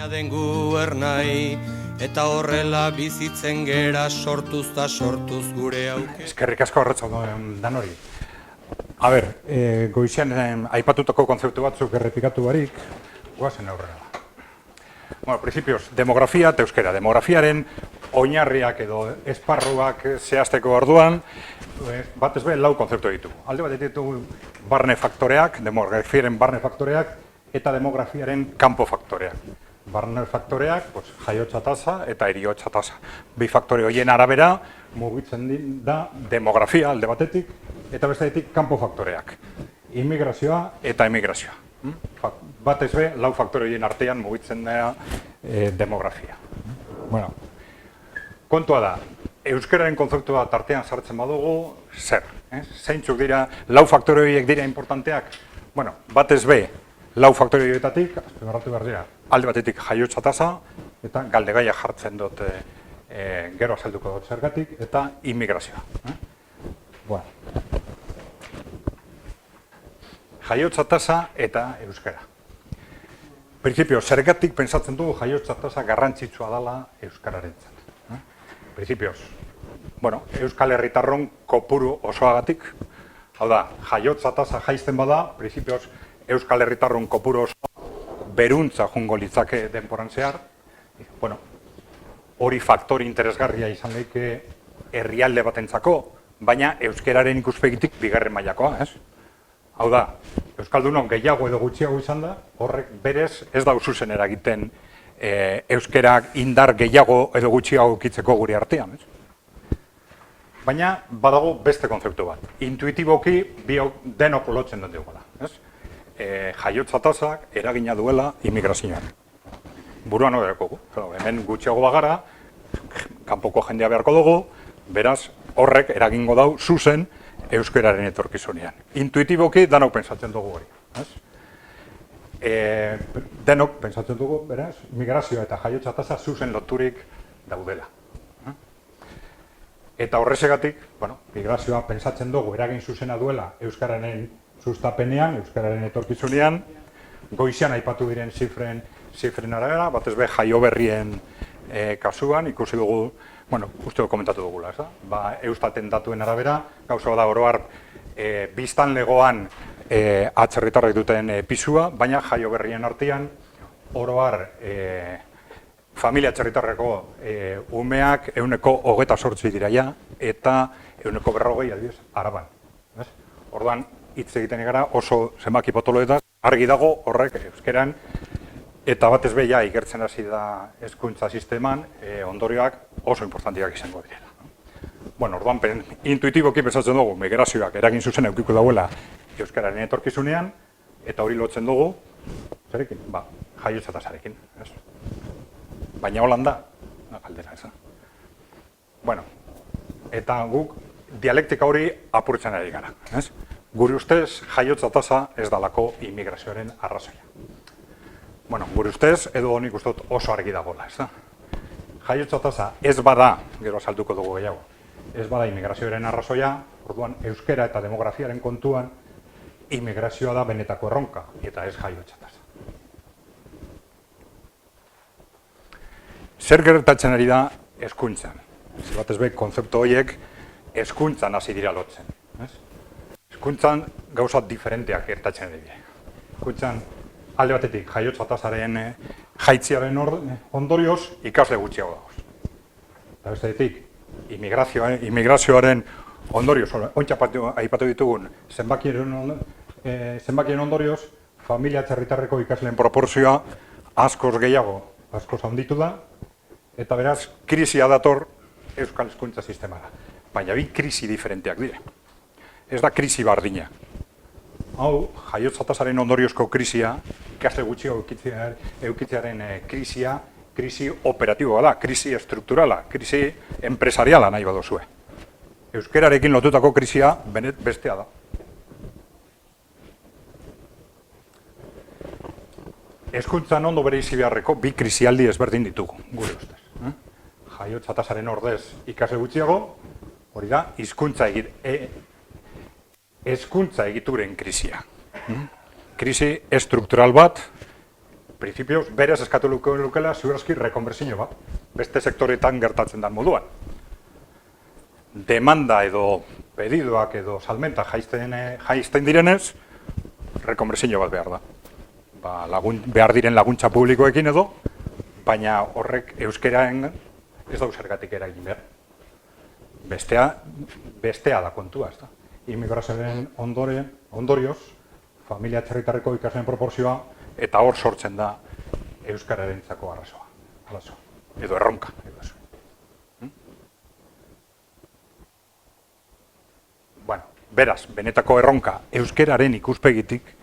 Mina dengu ernai, eta horrela bizitzen gera sortuz gure auke. Eskerrik asko arratsaldeon danori. A ber, goizean aipatutako kontzeptu batzuk errepikatu barik, goazen aurrera. Bueno, principios, demografia eta euskera. Demografiaren oinarriak edo esparruak zehazteko orduan, batez be lau kontzeptu ditugu. Alde bat ditugu barne faktoreak, demografiaren barne faktoreak, eta demografiaren kanpo faktoreak. Barne faktoreak, jaiotza tasa eta heriotza tasa. Bi faktore horien arabera mugitzen da demografia alde batetik eta bestetik kanpo faktoreak. Immigrazioa eta emigrazioa. Batez be, lau faktore horien artean mugitzen da demografia. Bueno, kontua da, euskararen kontzeptua tartean sartzen badugu, zer? Zeintzuk dira, lau faktore horiek dira importanteak? Bueno, batez be, lau faktore horietatik, azpimarratu behar dira, alde batetik jaiotza tasa, eta galdegaia jartzen dut gero azalduko dut zergatik, eta immigrazioa. Bueno. Jaiotza tasa eta euskara. Principio, zergatik pentsatzen dugu jaiotza tasa garrantzitsua dela euskararentzat. Principios, bueno, Euskal Herritarron kopuru osoagatik, hau da, jaiotza tasa jaisten bada, principios, Euskal Herritarron kopuru osoa beruntza jungo litzake denporan zehar, bueno, hori faktori interesgarria izan daike herrialde batentzako, baina euskararen ikuspegitik bigarren mailakoa, ez? Hau da, euskaldunon gehiago edo gutxiago izan da, horrek berez ez da zuzen eragiten euskerak indar gehiago edo gutxiago ukitzeko gure artean, ez? Baina badago beste kontzeptu bat. Intuitiboki denok lotzen dut dugula, ez? Jaiotza tasak eragina duela immigrazioan. Buruan horreko, hemen gutxiago bagara, kanpoko jendea beharko dugu, beraz horrek eragingo dau zuzen euskararen etorkizunean. Intuitiboki denok pentsatzen dugu hori. Denok pentsatzen dugu, beraz, migrazioa eta jaiotza tasa zuzen loturik daudela. Eta horrezegatik, bueno, migrazioa pentsatzen dugu eragin zuzena duela euskararen sustapenean, euskararen etorkizunean, goizean aipatu diren zifren arabera, batez be jaio berrien kasuan, ikusi dugu, bueno, uste komentatu dugula, ez da? Ba, Eustaten datuen arabera, gauza da oroar biztanlegoan atzerritarrek duten pisua, baina jaio berrien artean, oroar familia atzerritarreko umeak 28 dira ja, eta 40 adibidez Araban. Orduan, hitz egiten gara oso zenbaki potoloetaz, argi dago horrek euskeran, eta batez be ja ikertzen hasi da hezkuntza sisteman, ondorioak oso importantiak izango direla. Bueno, orduan, intuitiboki pentsatzen dugu, migrazioak eragin zuzen eukiko dauela euskararen etorkizunean, eta hori lotzen dugu, zerekin? Ba, jaiotza tasarekin. Baina holan da, galdera, ez da. Bueno, eta guk dialektika hori apurtzen ari gara, ez? Gure ustez, jaiotza tasa ez dalako immigrazioaren arrazoia. Bueno, gure ustez, edo honik ustot oso argi dagoela, ez da. Jaiotza tasa ez bada, gero azalduko dugu gehiago, ez bada immigrazioaren arrazoia, orduan euskera eta demografiaren kontuan, immigrazioa da benetako erronka, eta ez jaiotza tasa. Zer gertatzen ari da hezkuntzan? Batez be, kontzeptu horiek hezkuntzan hasi dira lotzen. Hezkuntzan gauza diferenteak gertatzen ari dira. Hezkuntzan alde batetik jaiotza tasaren jaitziaren ondorioz ikasle gutxiago dagoz. Eta bestetik, immigrazioaren ondorioz, ontsa aipatu ditugun zenbakien ondorioz, familia atzerritarreko ikasleen proporzioa askoz gehiago, askoz handitu da, eta beraz, krisia dator euskal hezkuntza sistemara. Baina bi krisi diferenteak dira. Ez da krisi bardina. Hau, jaiotza tasaren ondoriozko krisia, ikasle gutxiago eukitzearen krisia, krisi operatiboa da, krisi estrukturala, krisi enpresariala nahi badozue. Euskerarekin lotutako krisia bestea da. Hezkuntzan ondo bereizi beharreko bi krisialdi ezberdin ditugu, gure ustez. Jaiotza tasaren ordez ikasle gutxiago, hori da, hezkuntza egituren krisia. Krisi estruktural bat, Printzipioz, berez eskatu lukela ziurazki rekonversiño bat, beste sektoretan gertatzen den moduan. Demanda edo pedidoak edo salmenta jaizten direnez, rekonversiño bat behar da. Behar diren laguntza publikoekin edo, baina horrek euskeraen ez da zergatik eragin behar. Bestea da kontua, ez da. Immigrazioaren ondorioz, familia atzerritarreko ikasleen proporzioa, eta hor sortzen da euskararentzako arazoa, edo erronka. Bueno, beraz, benetako erronka euskararen ikuspegitik,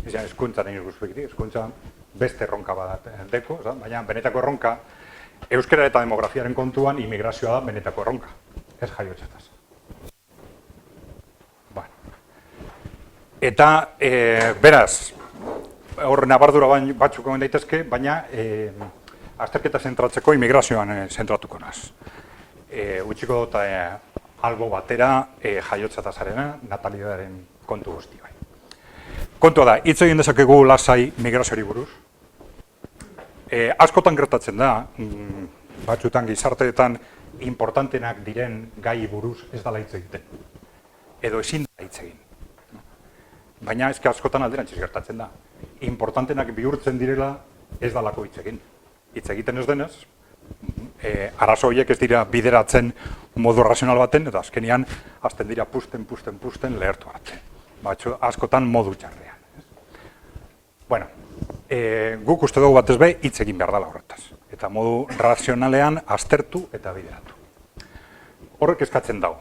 hezkuntzaren ikuspegitik, hezkuntza beste erronka bat deko, baina benetako erronka euskara eta demografiaren kontuan immigrazioa da benetako erronka, ez jaiotzataz. Eta, beraz, hor nabardura batzuk egon daitezke, baina azterketa zentratzeko immigrazioan zentratuko naz. Utziko dut albo batera jaiotzatasarena, natalidadaren kontu guzti bai. Kontua da, hitz egin dezakegu lasai migraziori buruz. Askotan gertatzen da, batzutan gizarteetan importantenak diren gai buruz ez dela hitz egiten. Edo ezin da hitz egin. Baina ezke askotan alderantziz gertatzen da. Importantenak bihurtzen direla ez dalako hitz egin. Hitz egiten ez denez, arazo horiek ez dira bideratzen modu razional baten, eta azkenean hasten dira pusten lehertu arte. Batzu askotan modu txarrean. Bueno, guk uste dugu batez be hitz egin behar dela horretaz. Eta modu razionalean aztertu eta bideratu. Horrek eskatzen dago.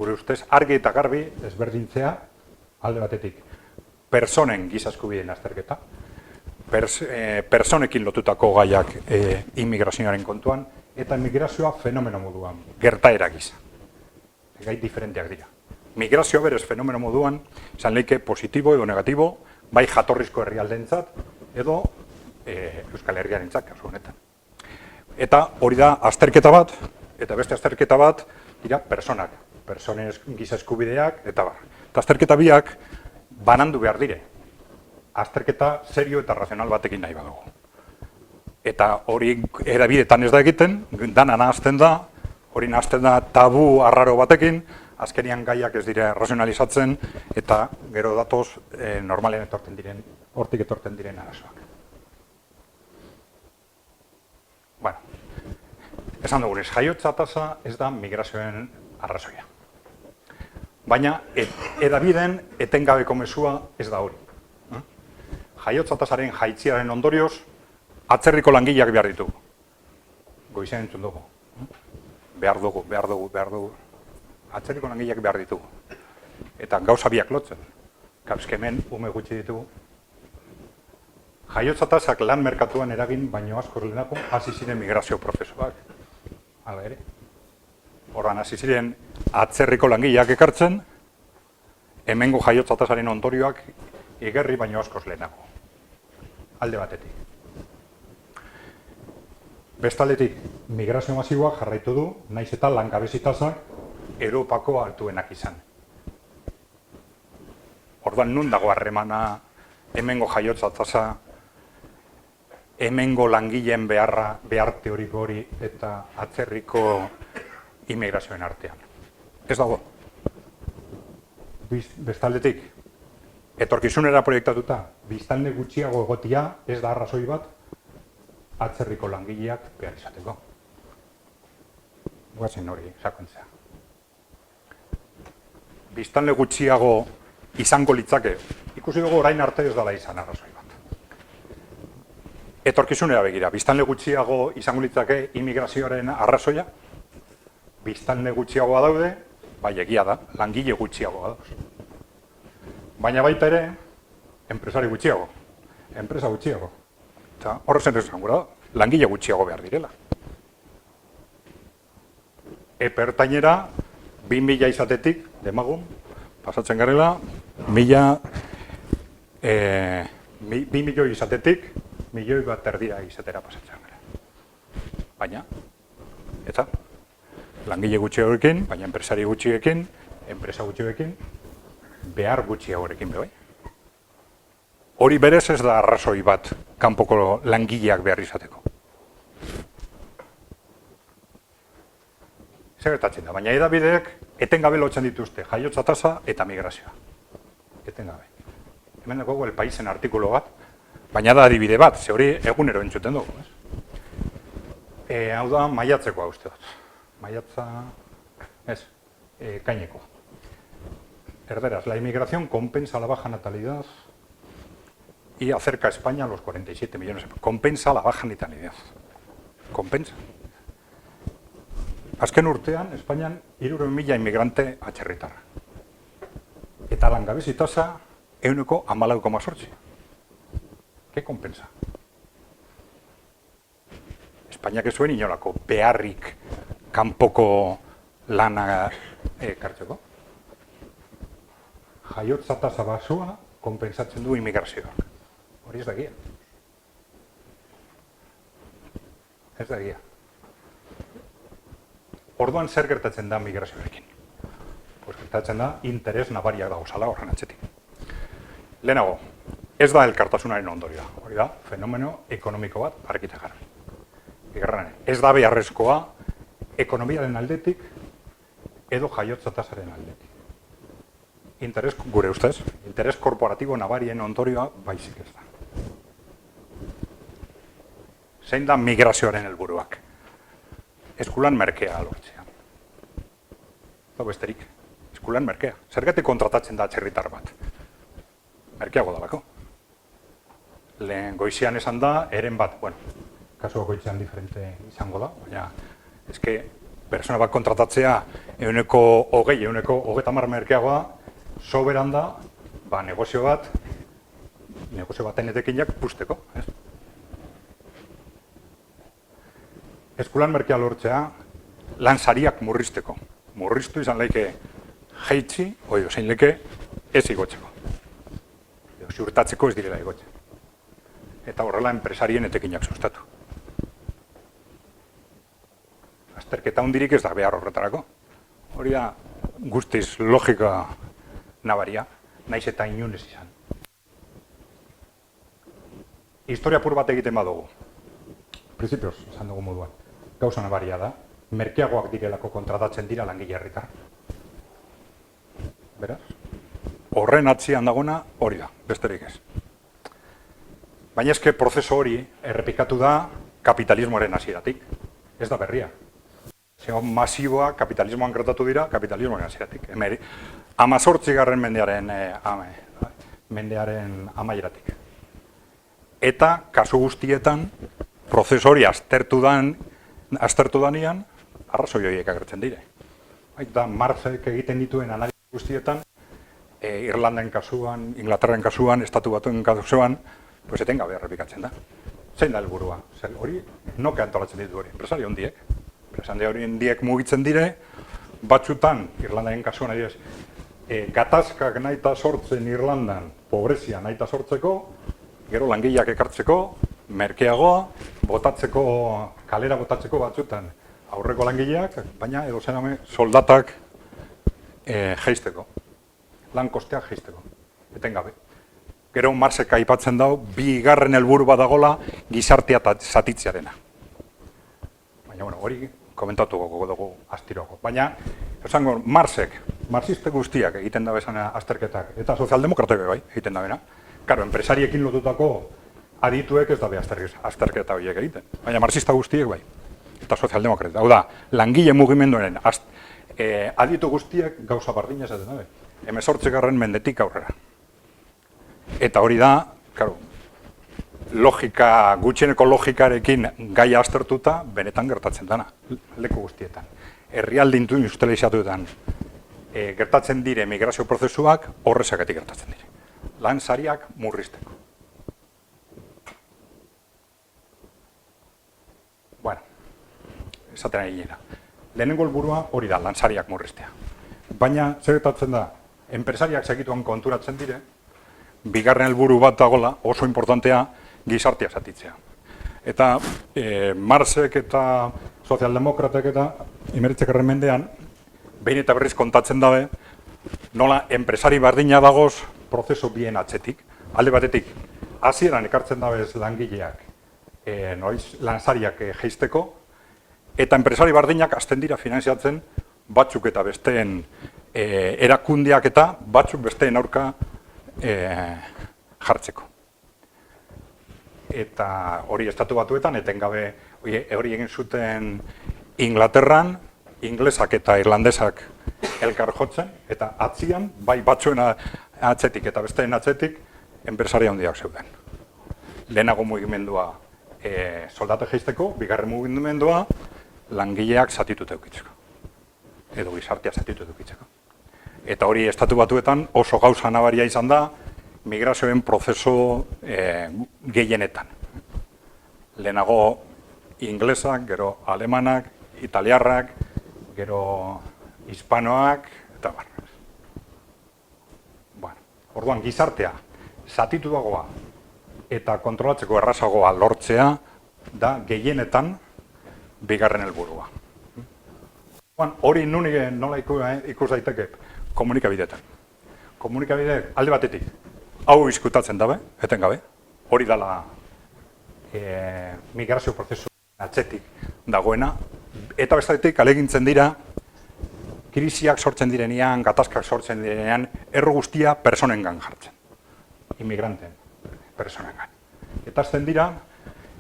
Gure ustez argi eta garbi ezberdintzea alde batetik. Personen giza eskubideen azterketa, personekin lotutako gaiak immigrazioaren kontuan, eta migrazioa fenomeno moduan, gertaera gisa. Gai diferenteak dira. Migrazioa berez fenomeno moduan, izan leike positibo edo negatibo, bai jatorrizko herrialdentzat, edo Euskal Herriarentzat, kasu honetan. Eta hori da azterketa bat, eta beste azterketa bat, dira personak, personen giza eskubideak, eta bar. Eta azterketa biak, banandu behar dire. Azterketa serio eta razional batekin nahi badugu. Eta hori edabidetan ez da egiten, dana nahazten da, hori nahazten da tabu arraro batekin, azkenian gaiak ez dire razionalizatzen, eta gero datoz normalen etorten diren, hortik etorten diren arazoak. Bueno, esan dugu, jaiotza tasa ez da migrazioen arrazoia. Baina, edabideen etengabeko mezua ez da hori. Jaiotza tasaren jaitziaren ondorioz, atzerriko langileak behar ditugu. Goizean entzun dugu. Behar dugu. Atzerriko langileak behar ditugu. Eta gauza biak lotzen. Kapske hemen ume gutxi ditugu. Jaiotza tasak lan merkatuan eragin, baino askoz lehenako, hasi ziren migrazio prozesuak. Hala ere. Horran hasi ziren atzerriko langileak ekartzen, hemengo jaiotza tasaren ondorioak igerri baino askoz lehenago. Alde batetik. Bestaldetik, migrazio masiboa jarraitu du, naiz eta langabezi tasak Europako altuenak izan. Orduan nun dago harremana hemengo jaiotza tasa, hemengo langileen behar teoriko hori eta atzerriko immigrazioen artean. Ez dago. Bestaldetik, etorkizunera proiektatuta, biztanle gutxiago egotia ez da arrazoi bat atzerriko langileak behar izateko. Guazen hori, sakontzea. Biztanle gutxiago izango litzake, ikusi dugu orain arte ez dela izan arrazoi bat. Etorkizunera begira, biztanle gutxiago izango litzake immigrazioaren arrazoia, biztanle gutxiagoa daude, bai egia da, langile gutxiagoa dauz. Baina baita ere, enpresari gutxiago, enpresa gutxiago. Eta horrezen esan gura da, langile gutxiago behar direla. Epertainera, 2000 izatetik, demagun, pasatzen garela, 2 milioi izatetik, 1,5 milioi izatera pasatzen gara. Baina, eta, langile gutxiagoekin, baina enpresari gutxiekin, enpresa gutxiekin, behar gutxiagorekin bebai. hori berez ez da arrazoi bat kanpoko langileak behar izateko. Zer gertatzen da, baina hedabideek etengabe lotzen dituzte jaiotza tasa eta migrazioa. Etengabe. Hemen dago El Paisen artikulu bat, baina da adibide bat, ze hori egunero entzuten dugu. Hau da maiatzekoa uste dut. Maiatza, kainekoa. Erderaz, la inmigración compensa la baja natalidad y acerca a España a los 47 millones. Compensa la baja natalidad. Compensa. Azken urtean, Espainian 300.000 inmigrante atxerritar. Eta langabezi tasa 14,8. ¿Qué compensa? Espainiak ez zuen inolako beharrik kanpoko lana ekartzeko. Jaiotza tasa basua konpensatzen du immigrazioak. Hori ez da egia. Ez da egia. Orduan zer gertatzen da migrazioarekin? Gertatzen da interes nabariak dagozala horren atzetik. Lehenago, ez da elkartasunaren ondorioa. Hori da, fenomeno ekonomiko bat argita garbi. Bigarren, ez da beharrezkoa ekonomiaren aldetik edo jaiotza tasaren aldetik. Interes, gure ustez, interes korporatibo nabarien ondorioa baizik ez da. Zein da migrazioaren helburuak? Eskulan merkea lortzea. Eta besterik, eskulan merkea. Zergatik kontratatzen da atzerritar bat? Merkeago dalako. Lehen goizian esan da, eren bat, bueno, kasu goizian diferente izango da, baina eske, persona bat kontratatzea euneko 20, euneko 30 merkeagoa, soberan da, negozio baten etekinak pusteko. Eskulan merkea lortzea, lansariak murrizteko. Murriztu izan leike jeitzi, oio zein leke ez igotzeko. Ziurtatzeko ez direla igotze. Eta horrela enpresarien etekinak sustatu. Azterketa hundirik ez da behar horretarako. Hori da guztiz logika nabaria, naiz eta inunez izan. Historia pur bat egiten badugu. Principios, esan dugu moduan. Gauza nabaria da, merkeagoak direlako kontratatzen dira langile herritar. Beraz? Horren atzian dagona hori da, besterik ez. Baina eske prozesu hori errepikatu da kapitalismoaren hasieratik. Ez da berria. Zego masiboa kapitalismoan gertatu dira kapitalismoaren hasieratik. 18. mendearen amaieratik. Eta kasu guztietan prozesu hori aztertu danean arrazoi horiek agertzen dire. Eta Marxek egiten dituen analisi guztietan Irlandaen kasuan, Inglaterran kasuan, Estatu Batuen kasuan, pues etengabe errepikatzen da. Zein da helburua? Hori noke antolatzen ditu hori, enpresari hondiek. Enpresari hondiek mugitzen dire, batzutan, Irlandaen kasuan adibidez, gatazkak nahita sortzen Irlandan, pobrezia nahita sortzeko, gero langileak ekartzeko, merkeagoa, kalera botatzeko batzutan aurreko langileak, baina edo zename soldatak jeisteko. Lan kosteak jeisteko, etengabe. Gero Marxek aipatzen dau, bigarren helburu badagola gizartea zatitzearena. Baina, hori komentatuko dugu astiroko. Baina, esango, marxiste guztiak egiten da bezana azterketak, eta sozialdemokratek bai egiten da bena. Karo, enpresariekin lotutako adituek ez da be azterketa horiek egiten. Baina marxista guztiek bai, eta sozialdemokratek. Hau da, langile mugimenduaren aditu guztiek gauza bardina esaten dabe. 18. mendetik aurrera. Eta hori da, karo, gutxieneko logikarekin gaia aztertuta, benetan gertatzen dana, leku guztietan. Herrialde industrializatuetan gertatzen dire migrazio prozesuak horrezagatik gertatzen dire. Lan sariak murrizteko. Bueno, esaten ari nena. Lehenengo helburua hori da, lan sariak murriztea. Baina, zer gertatzen da, enpresariak segituan konturatzen dire, bigarren helburu bat dagoela, oso importantea, gizartea zatitzea. Eta Marxek eta sozialdemokratek eta 19. mendean, behin eta berriz kontatzen dabe, nola enpresari bardina dagoz prozesu bien atzetik. Alde batetik, hasieran ekartzen dabez langileak, lansariak jeisteko, eta enpresari bardinak hasten dira finanziatzen batzuk eta besteen erakundeak eta batzuk besteen aurka jartzeko. Eta hori Estatu Batuetan, etengabe hori egin zuten Inglaterran, inglesak eta irlandesak elkar jotzen, eta atzian, bai batzuen atzetik eta besteen atzetik, enpresari handiak zeuden. Lehenago mugimendua soldate jeisteko, bigarren mugimendua langileak zatitut eukitzeko. Edo gizartea zatitut eukitzeko. Eta hori Estatu Batuetan oso gauza nabaria izan da, migrazioen prozesu gehienetan. Lehenago inglesak, gero alemanak, italiarrak, gero hispanoak, eta bar. Bueno, orduan gizartea zatituagoa eta kontrolatzeko errazagoa lortzea da gehienetan bigarren helburua. Hori nola ikus daiteke komunikabideetan. Komunikabideek alde batetik hau izkutatzen dabe, etengabe, hori dela migrazio prozesu atzetik dagoena, eta bestetik alegintzen dira krisiak sortzen direnean, gatazkak sortzen direnean, erru guztia personengan jartzen. Inmigranten personengan. Eta azten dira,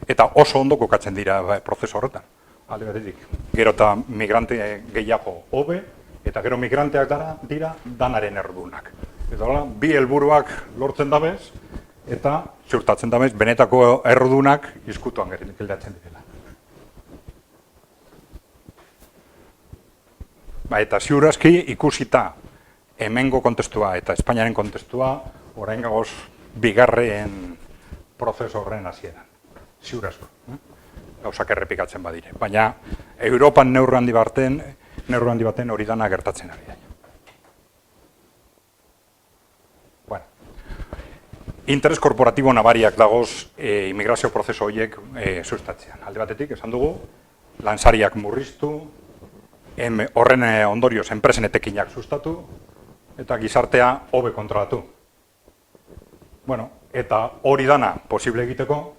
eta oso ondo kokatzen dira prozesu horretan. Alde batetik, gero eta migrante gehiago hobe, eta gero migranteak dira danaren erdunak. Eta hola, bi helburuak lortzen dabez, eta ziurtatzen dabez, benetako erdunak izkutuan geldatzen direla. Eta ziurazki ikusita hemengo kontestua eta Espainiaren kontestua, orain gagoz bigarren prozesu horren hasieran. Ziurazko. Gauzak errepikatzen badire. Baina Europan neurru handi baten hori dana gertatzen ari da. Bueno. Interes korporatibo nabariak dagoz immigrazio prozesu horiek sustatzean. Alde batetik, esan dugu, lansariak murriztu, horren ondorioz enpresen etekinak sustatu, eta gizartea hobe kontrolatu. Bueno, eta hori dana posible egiteko,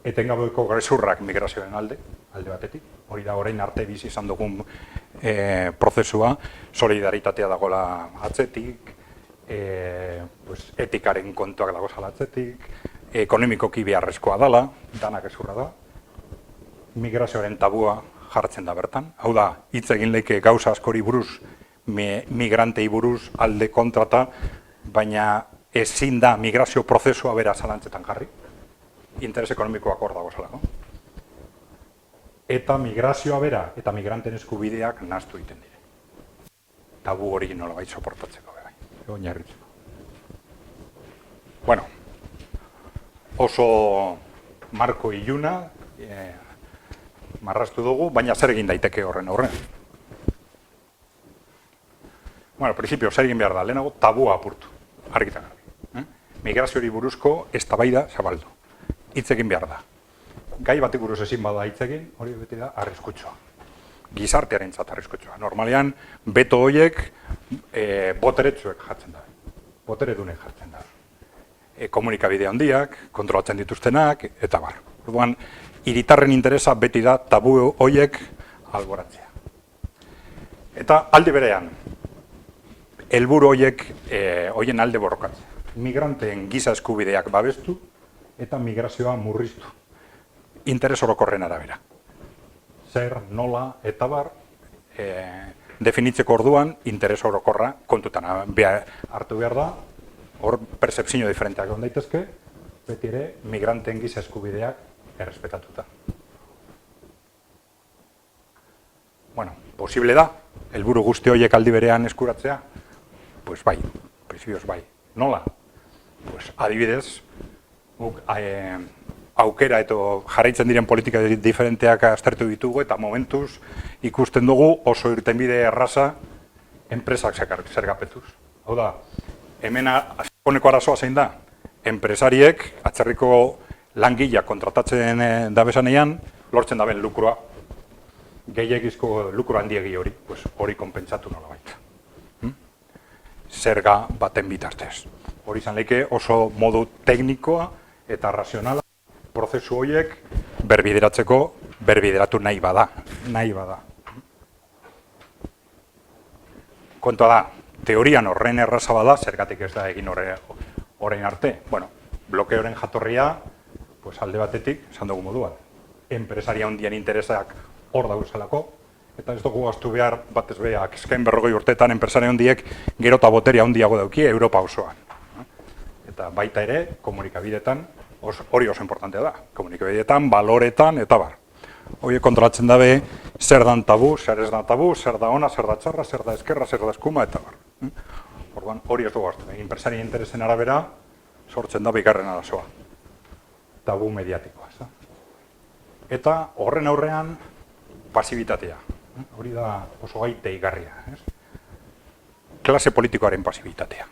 etengabeko gezurrak migrazioen alde batetik. Hori da orain arte bizi izan dugun prozesua, solidaritatea dagoela atzetik, etikaren kontuak dagozala atzetik, ekonomikoki beharrezkoa dela, danak gezurra da, migrazioaren tabua jartzen da bertan. Hau da, hitz egin leike gauza askori buruz, migrantei buruz alde kontrata, baina ezin da migrazio prozesua bera zalantzetan jarri. Interes ekonomikoak hor dago zelako. Eta migrazioa bera eta migranten eskubideak nahastu egiten dire. Tabu hori nolabait soportatzeko, oinarritzeko. Bueno, oso marko iluna marraztu dugu, baina zer egin daiteke horren aurrean. Bueno, principio, zer egin behar da, lehenago tabua apurtu, argitan garbi. Migraziori buruzko eztabaida zabaldu. Hitz egin behar da. Gai batik buruz ezin bada hitz egin, hori beti da arriskutsua. Gizartearentzat arriskutsua. Normalean, beto horiek boteretsuek jartzen da. Boteredunek jartzen da. Komunikabide handiak, kontrolatzen dituztenak, eta bar. Orduan, hiritarren interesa beti da tabu horiek alboratzea. Eta alde berean, helburu horiek horien alde borrokatzea. Migranteen giza eskubideak babestu eta migrazioa murriztu. Interes orokorren arabera. Zer, nola, eta bar, definitzeko orduan, interes orokorra kontutan hartu behar da, hor percepzio diferenteak egon daitezke, beti ere migranteen giza eskubideak errespetatuta. Bueno, posible da, helburu guzti horiek aldi berean eskuratzea? Pues bai, principios bai. Nola? Pues adibidez, aukera eta jarraitzen diren politika diferenteak aztertu ditugu eta momentuz ikusten dugu oso irtenbide erraza enpresak zergapetuz. Hau da, hemen honeko arazoa zein da, enpresariek atzerriko langileak kontratatzen dabezanean lortzen daben lukrua, gehiagizko lukro handiegi hori, hori konpentsatu nolabait. Zerga baten bitartez. Hori izan leike oso modu teknikoa eta razionala prozesu horiek berbideratu nahi bada. Kontua da, teorian horren erraza bada, zergatik ez da egin orain arte. Bueno, blokeoren jatorria, alde batetik, esan dugu moduan, enpresaria handien interesak hor dauzelako, eta ez dugu aztu behar, batez beak, azken 40 urteetan enpresaria handiek gero eta boterea handiago dauki Europa osoan. Eta baita ere, komunikabideetan, hori oso importantea da, komunikabideetan, baloretan, eta bar. Hori kontrolatzen dabe, zer dan tabu, zer ez da tabu, zer da ona, zer da txarra, zer da eskerra, zer da eskuma, eta bar. Orduan, hori ez dugu aztu. Enpresaria interesen arabera, sortzen da bigarren arazoa. Tabu mediatikoa. Eta horren aurrean, pasibitatea. Hori da oso gai deigarria. Klase politikoaren pasibitatea.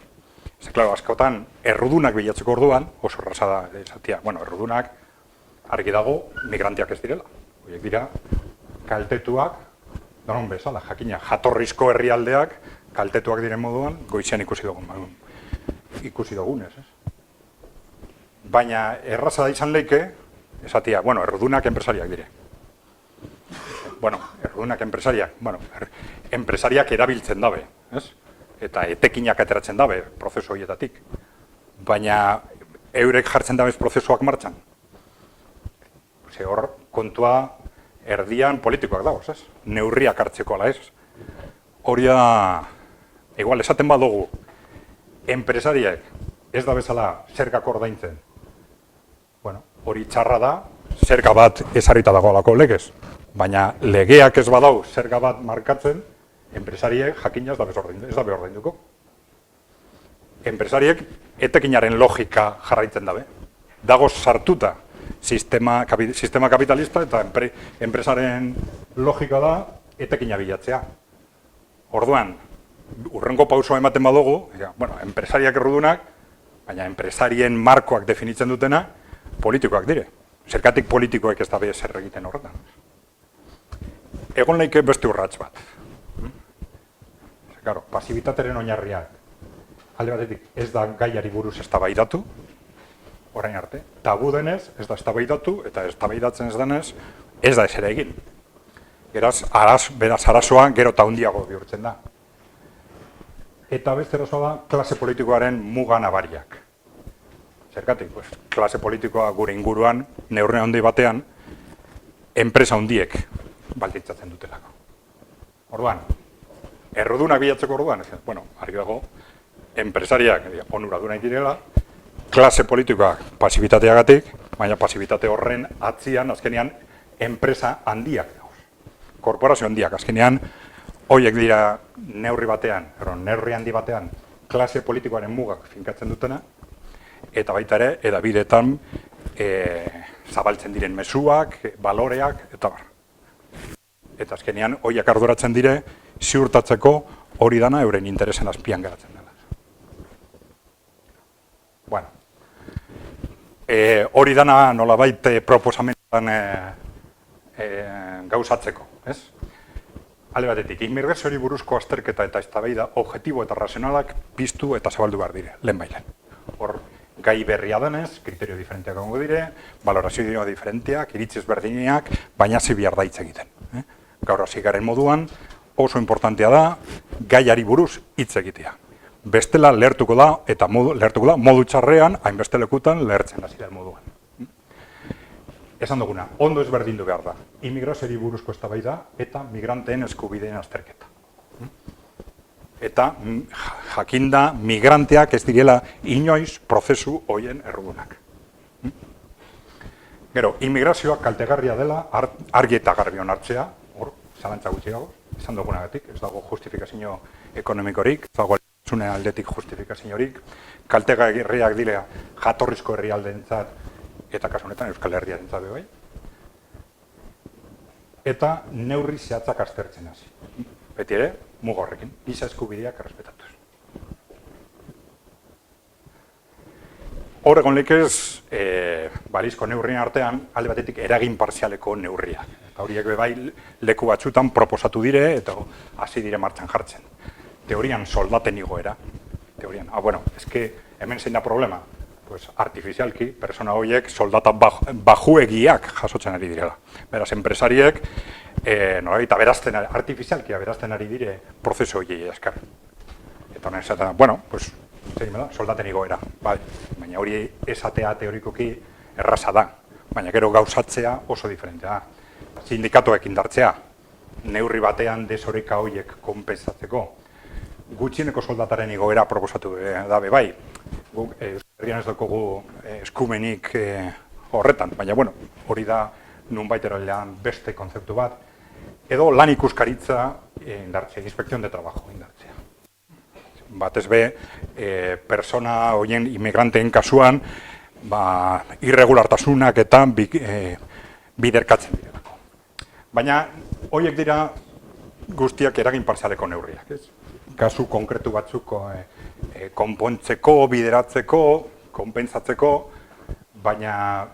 Ze, klaro, askotan, errudunak bilatzeko orduan, oso erraza da, esatia, errudunak argi dago migranteak ez direla. Horiek dira, kaltetuak, donon bezala, jakina, jatorrizko herrialdeak, kaltetuak diren moduan, goizean ikusi dugunez. Baina erraza da izan leike, esatia, errudunak enpresariak dire. Errudunak enpresariak erabiltzen dabe, eta etekinak ateratzen dabe prozesu horietatik. Baina eurek jartzen dabez prozesuak martxan. Hor kontua erdian politikoak dagoz, neurriak hartzeko ala ez. Hori da, igual esaten badugu, enpresariak ez da bezala zergak ordaintzen. Hori txarra da, zerga bat ezarrita dagoelako legez. Baina legeak ez badau zerga bat markatzen, enpresariek jakina ez da ordainduko. Enpresariek etekinaren logika jarraitzen dabe. Dago sartuta sistema kapitalista eta enpresaren logika da etekina bilatzea. Orduan, urrengo pausua ematen badugu, enpresariak errudunak, baina enpresarien markoak definitzen dutena, politikoak dire. Zergatik politikoek ez da be zer egiten horretan. Egon leike beste urrats bat. Pasibitateren oinarriak alde batetik ez da gaiari buruz eztabaidatu, orain arte. Tabu denez, ez da eztabaidatu, eta eztabaidatzen ez denez, ez da ezer egin. Beraz, arazoa gero eta handiago bihurtzen da. Eta beste arazoa da, klase politikoaren muga nabariak. Zergatik, klase politikoa gure inguruan, neurri handi batean, enpresa handiek baldintzatzen dutelako. Orduan, errudunak bilatzeko orduan, argi dago, enpresariak onuradunak direla, klase politikoak pasibitateagatik, baina pasibitate horren atzian, azkenean, enpresa handiak dauz. Korporazio handiak, azkenean, horiek dira neurri batean, neurri handi batean, klase politikoaren mugak finkatzen dutena, eta baita ere, edabideetan zabaltzen diren mezuak, baloreak, eta bar. Eta azkenean, horiek arduratzen dire, ziurtatzeko hori dana euren interesen azpian geratzen dela. Hori dana nolabait proposamenetan gauzatzeko, ez? Alde batetik, immigrazioari buruzko azterketa eta eztabaida objektibo eta razionalak piztu eta zabaldu behar dire, lehenbailen. Hor, gai berria denez, kriterio diferenteak gongo dire, valorazio diferenteak, iritziz berdineak, baina zi behar da hitz egiten. Gaur hasi garen moduan, oso importantea da, gaiari buruz hitz egitea. Bestela lehertuko da, eta modu txarrean, hainbeste lekutan lehertzen hasi den moduan. Esan duguna, ondo ezberdindu behar da, immigrazioari buruzko eztabaida eta migranteen eskubideen azterketa. Eta jakinda migranteak ez direla inoiz prozesu hoien errudunak. Gero, immigrazioak kaltegarria dela argi eta garbi onartzea, hor, zalantza gutxi dago, esan dugunagatik, ez dago justifikazio ekonomikorik, ez dago zune aldetik justifikaziorik, kaltegarriak dilea jatorrizko herrialdeentzat eta kasu honetan Euskal Herriarentzat bai. Eta neurri zehatzak aztertzen hasi. Beti ere, muga horrekin, giza eskubideak errespetatuz. Hor egon lekez, balizko neurrien artean, alde batetik eragin parzialeko neurriak. Eta horiek bai leku batzutan proposatu dire eta hasi dire martxan jartzen. Teorian soldaten igoera. Teorian, Hemen zein da problema? Pues artifizialki, persona horiek soldata bajuegiak jasotzen ari direla. Beraz, enpresariek, nolabait, artifizialki aberazten ari dire prozesu horiei eskar. Eta honen esaten, bueno, pues, soldaten igoera, bai. Baina hori esatea teorikoki erraza da, baina gero gauzatzea oso diferentea da. Sindikatuek indartzea, neurri batean desoreka horiek konpensatzeko, gutxieneko soldataren igoera proposatu dabe bai. Guk Herrian ez dugu eskumenik horretan, baina bueno, hori da nunbait eralean beste kontzeptu bat, edo lan ikuskaritza indartzea, inspekzion de trabajo indartzea. Batez be, persona horien inmigranteen kasuan, irregulartasunak eta biderkatzen direlako. Baina horiek dira guztiak eragin partzialeko neurriak, ez? Kasu konkretu batzuko konpontzeko, bideratzeko, konpentsatzeko, baina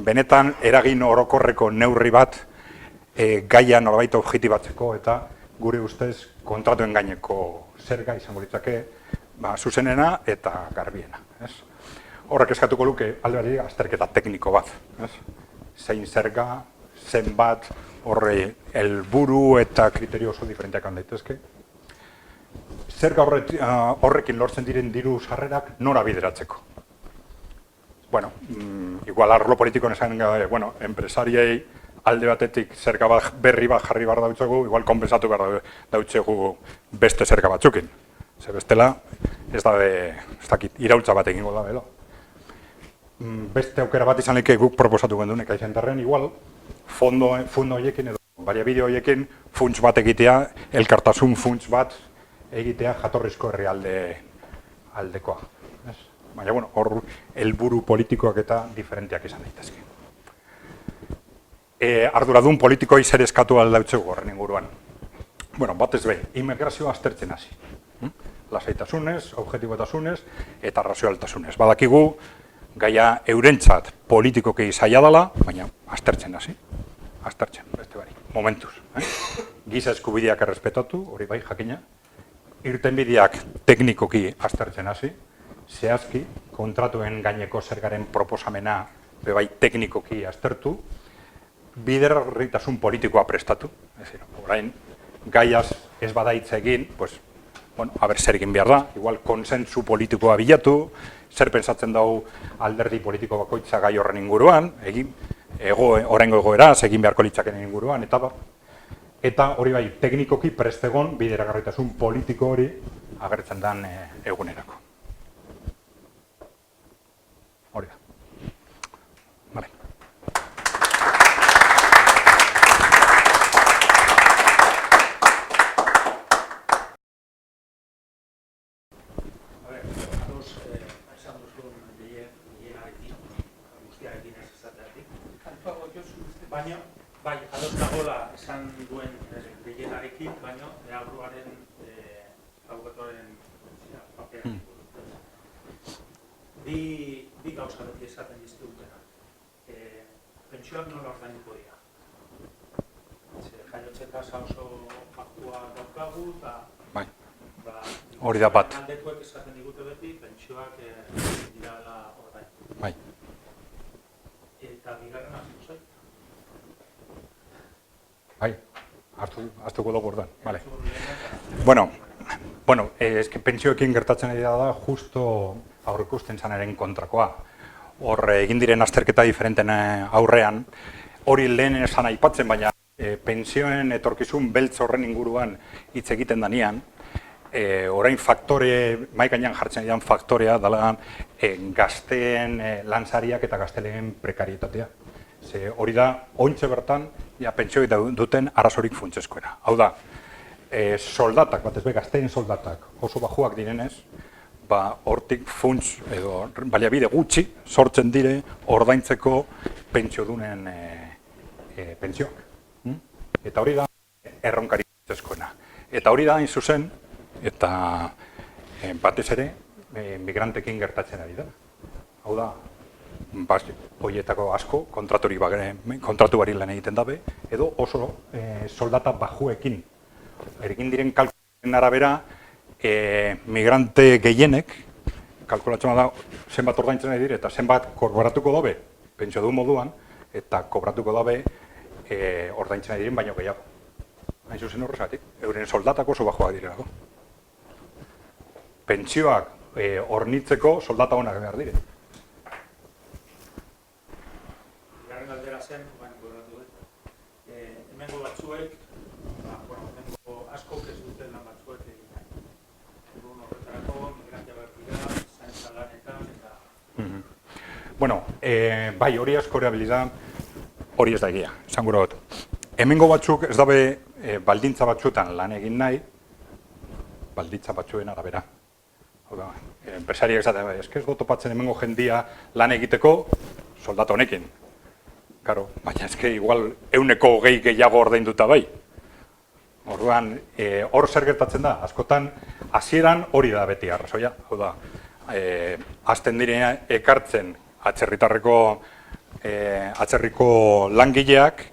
benetan eragin orokorreko neurri bat gaia nolabait objektibatzeko eta gure ustez kontratuen gaineko zerga izango litzake zuzenena eta garbiena. Horrek eskatuko luke alde batera azterketa tekniko bat. Zein zerga, zenbat, horre helburu eta kriterio oso diferenteak handaitezke. Zerga horrekin lortzen diren diru sarrerak nora bideratzeko. Bueno, igual arlo politikoan esan gabe, bueno, enpresariei alde batetik zerga berri bat jarri behar dautzegu, igual konpensatu behar dautzegu beste zerga batzukin. Ze bestela, ez dakit, iraultza bat egingo da belo. Beste aukera bat izan leke guk proposatu gendu nekaizentarren, igual, fondo horiekin edo baliabide horiekin funts bat egitea, elkartasun funts bat egitea jatorrizko herrialde aldekoa. Baina, bueno, hor helburu politikoak eta diferenteak izan daitezke. Arduradun politikoi zer eskatu aldautzegu horren inguruan. Bueno, batez be, immigrazioa aztertzen hasi. Lasaitasunez, objektibotasunez eta razionaltasunez. Badakigu, gaia eurentzat politikoki zaila dela, baina aztertzen hasi. Aztertzen, beste bari, momentuz. Giza eskubideak errespetatu, hori bai, jakina. Irtenbideak teknikoki aztertzen hasi. Zehazki, kontratuen gaineko zergaren proposamena bebai teknikoki aztertu, biderarritasun politikoa prestatu. Orain, gaiaz ez badaitza egin, pues, bueno, haber zer egin behar da, igual konsentsu politikoa bilatu, zer pentsatzen dugu alderdi politiko bakoitza gai horren inguruan, oraingo egoeraz, egin beharko litzaken inguruan, eta hori bai, teknikoki prestegon bideragarritasun politiko hori agertzen den egunerako. Hori da. Vale. Baina, bai, ados dagoela esan duen gehienarekin, baina aurruaren abokatuaren paperan. Bi gauza beti esaten dizkigutena. Pentsioak nola ordainduko dira. Jaiotze tasa oso faktua daukagu, eta hori da bat. Aldekuek esaten digute beti, pentsioak dirala ordaindu. Bai. Eta bigarren hartu zait. Bai, hartuko dugu ordan. Vale. Bueno, es que pentsioekin gertatzen ari da justo aurrikusten zanaren kontrakoa. Hor egin diren azterketa diferenten aurrean, hori lehen esan aipatzen, baina pentsioen etorkizun beltz horren inguruan hitz egiten danean, orain faktore, maikainan jartzen dian faktorea dela gazteen lanzariak eta gazteleen prekarietatea. Hori da, ointxe bertan, pentsioi duten arazorik funtsezkoena. Hau da, soldatak, batez be, gazteen soldatak oso bajuak direnez, hortik funts edo baliabide gutxi sortzen dire ordaintzeko pentsiodunen pentsioak. Eta hori da, erronkari funtsezkoena. Eta hori da, hain zuzen, eta batez ere, migrantekin gertatzen ari da. Hau da, horietako asko, kontratu bari lan egiten dabe, edo oso soldata bajuekin. Egin diren kalkularen arabera, migrante gehienek kalkulatzen da zenbat ordaintzen nahi dire eta zenbat kobratuko dabe, pentsio du moduan, eta kobratuko dabe ordaintzen nahi diren baino gehiago. Hain zuzen horrezatik, euren soldatak oso bajoak direlako. Pentsioak hornitzeko soldata honak behar dire. Bigarren galdera zen, gordatu dut. Hemengo batzuek, hemengo askok ez duten lan batzuek egin nahi. Egun horretarako, migrantea behar dira, zaintza lanetan eta... Bueno, bai, hori asko erabilida, hori ez da egia, esan gura dut. Hemengo batzuk ez dabe baldintza batzuetan lan egin nahi, baldintza batzuen arabera. Hau da, enpresariak esatea, ez dut topatzen hemengo jendia lan egiteko soldata honekin. Claro, baina ez igual 120 gehiago ordainduta bai. Orduan, hor zer gertatzen da, askotan, hasieran hori da beti arrazoia. Hau da, hasten direnean ekartzen atzerriko langileak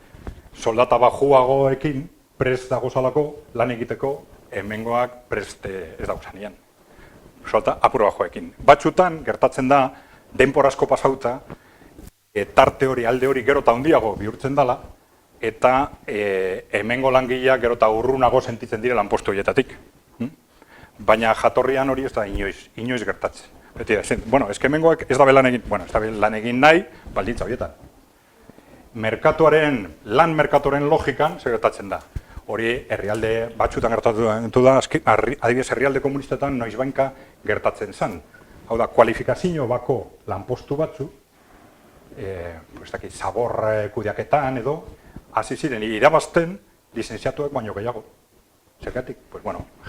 soldata bajuagoekin prest dagozalako lan egiteko hemengoak prest ez dauzanean. Soldata apur bajoekin. Batzutan gertatzen da denbora asko pasauta, tarte hori, alde hori gero eta handiago bihurtzen dela, eta hemengo langileak gero eta urrunago sentitzen dire lanpostu horietatik. Baina jatorrian hori ez da inoiz gertatzen. Beti da, bueno, ez hemengoak ez da lan egin nahi, baldintza horietan. Lan merkatuaren logikan zer gertatzen da. Hori herrialde batzutan gertatu da, adibidez herrialde komunistetan noizbainka gertatzen zen. Hau da, kualifikazio bako lanpostu batzu, zabor kudeaketan edo, hasi ziren irabazten lizentziatuak baino gehiago. Zergatik,